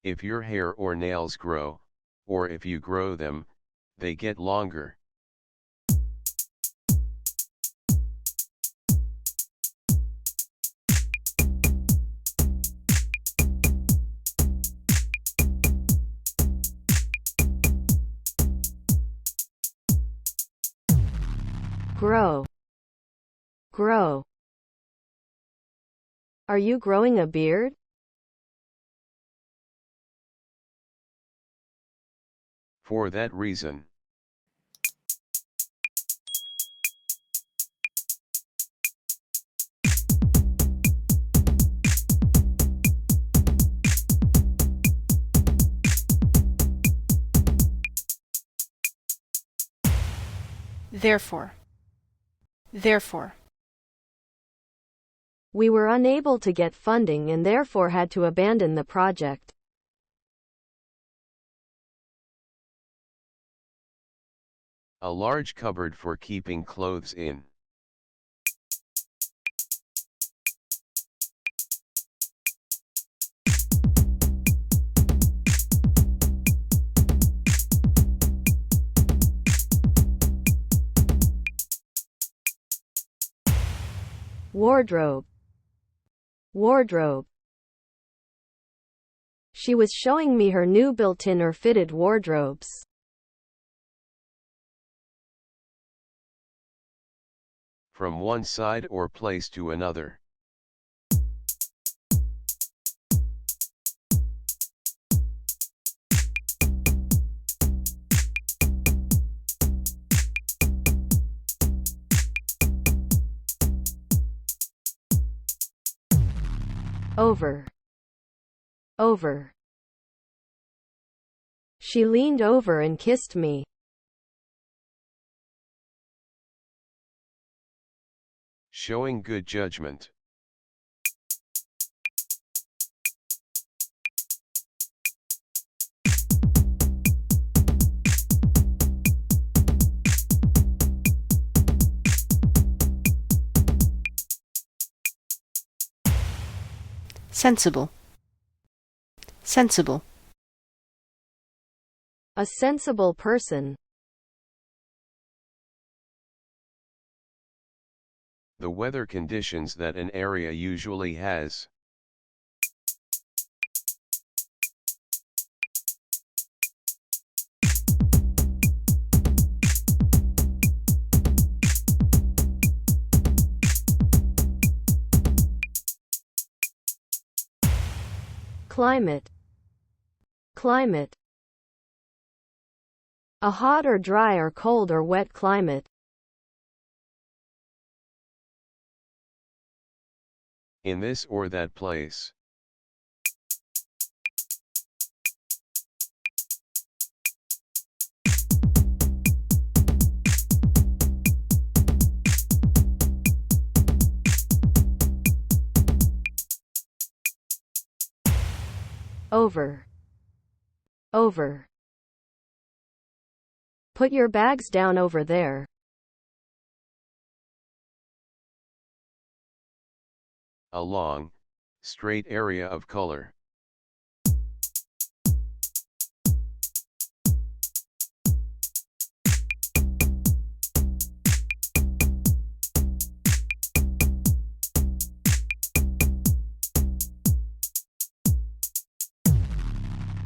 If your hair or nails grow, or if you grow them, they get longer. Grow. Grow. Are you growing a beard? For that reason. Therefore. Therefore. We were unable to get funding and therefore had to abandon the project. A large cupboard for keeping clothes in. Wardrobe. Wardrobe. She was showing me her new built-in or fitted wardrobes. From one side or place to another. Over. Over. She leaned over and kissed me. Showing good judgment. Sensible. Sensible. A sensible person. The weather conditions that an area usually has. Climate. Climate. A hot or dry or cold or wet climate. In this or that place. Over. Over. Put your bags down over there. A long, straight area of color.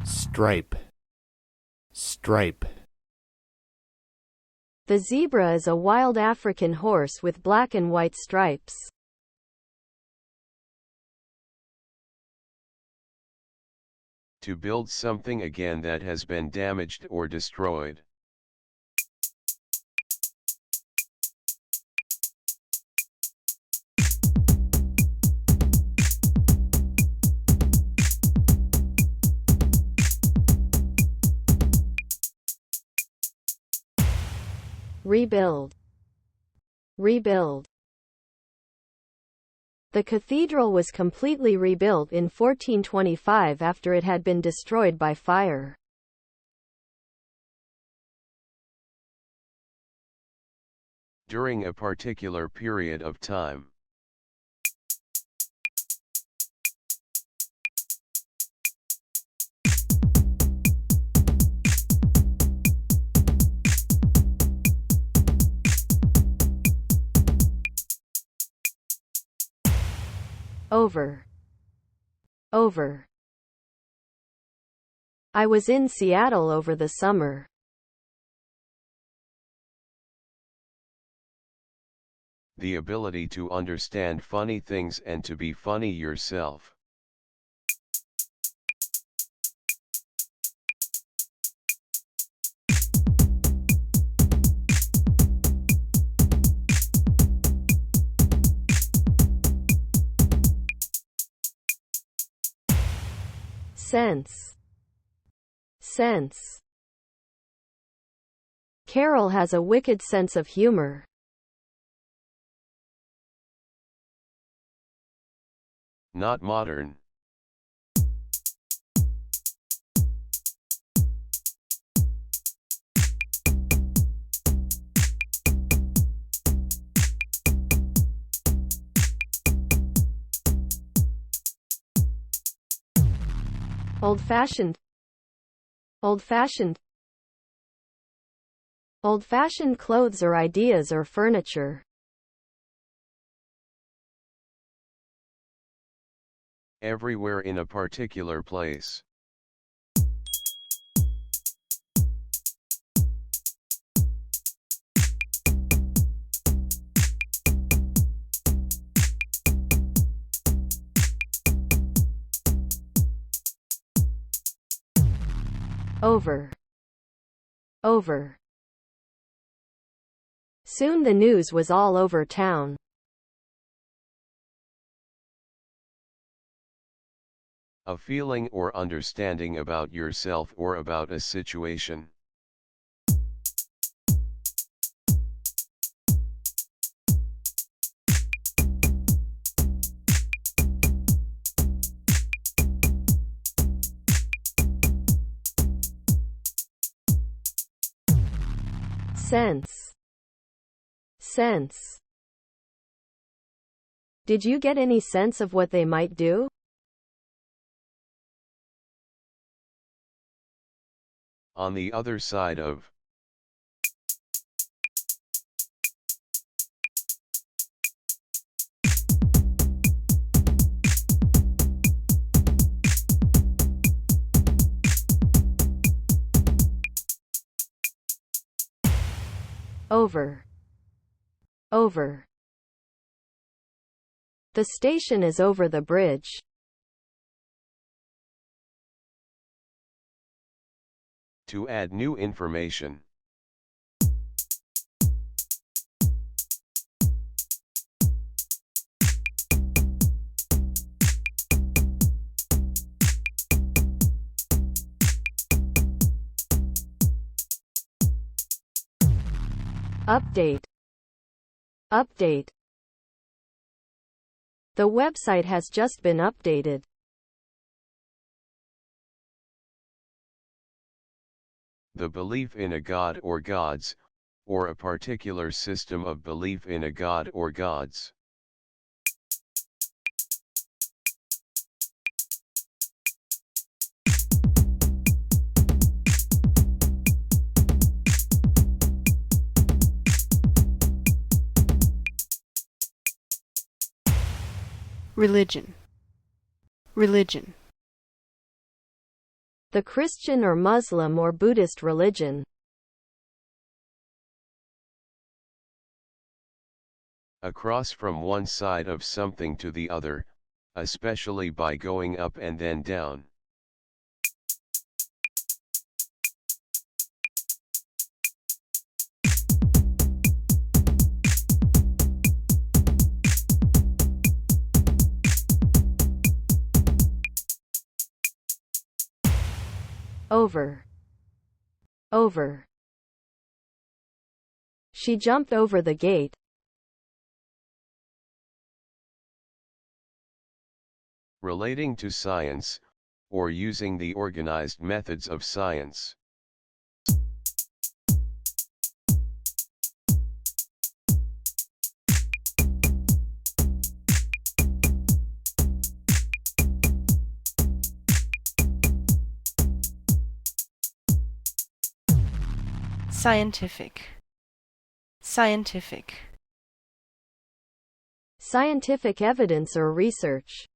Stripe. Stripe. The zebra is a wild African horse with black and white stripes. To build something again that has been damaged or destroyed. Rebuild. Rebuild. The cathedral was completely rebuilt in 1425 after it had been destroyed by fire. During a particular period of time. Over. Over. I was in Seattle over the summer. The ability to understand funny things and to be funny yourself. Sense. Sense. Carol has a wicked sense of humor. Not modern. Old-fashioned. Old-fashioned. Old-fashioned clothes or ideas or furniture. Everywhere in a particular place. Over. Over. Soon the news was all over town. A feeling or understanding about yourself or about a situation. Sense. Sense. Did you get any sense of what they might do? On the other side of. Over. Over. The station is over the bridge. To add new information. Update. Update. The website has just been updated. The belief in a god or gods, or a particular system of belief in a god or gods. Religion. Religion. The Christian or Muslim or Buddhist religion. Across from one side of something to the other, especially by going up and then down. Over. Over. She jumped over the gate. Relating to science, or using the organized methods of science. Scientific. Scientific. Scientific evidence or research.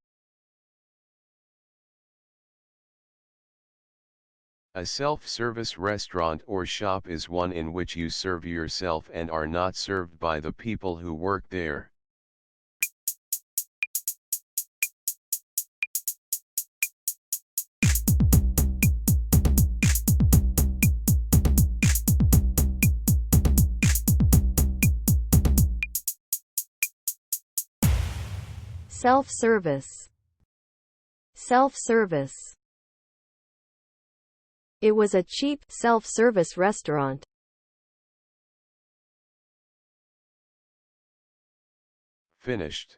A self-service restaurant or shop is one in which you serve yourself and are not served by the people who work there. Self-service. Self-service. It was a cheap, self-service restaurant. Finished.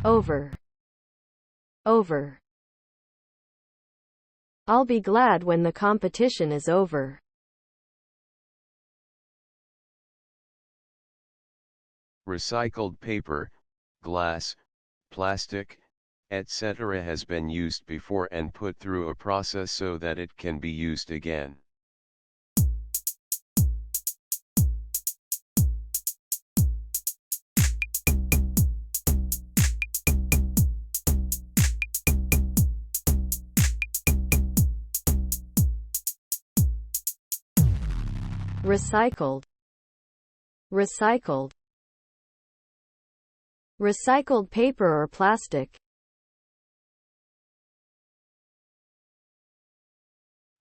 Over. Over. I'll be glad when the competition is over. Recycled paper, glass, plastic, etc. has been used before and put through a process so that it can be used again. Recycled. Recycled. Recycled paper or plastic.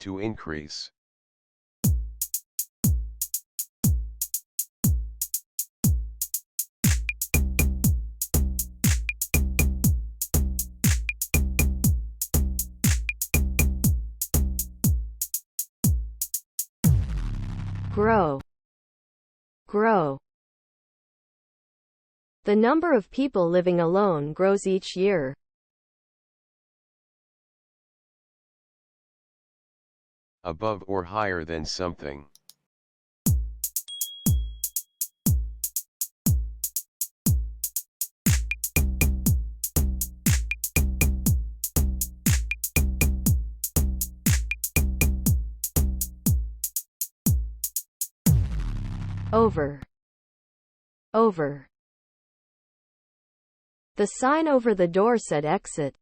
To increase. Grow. Grow. The number of people living alone grows each year. Above or higher than something. Over. Over. The sign over the door said exit.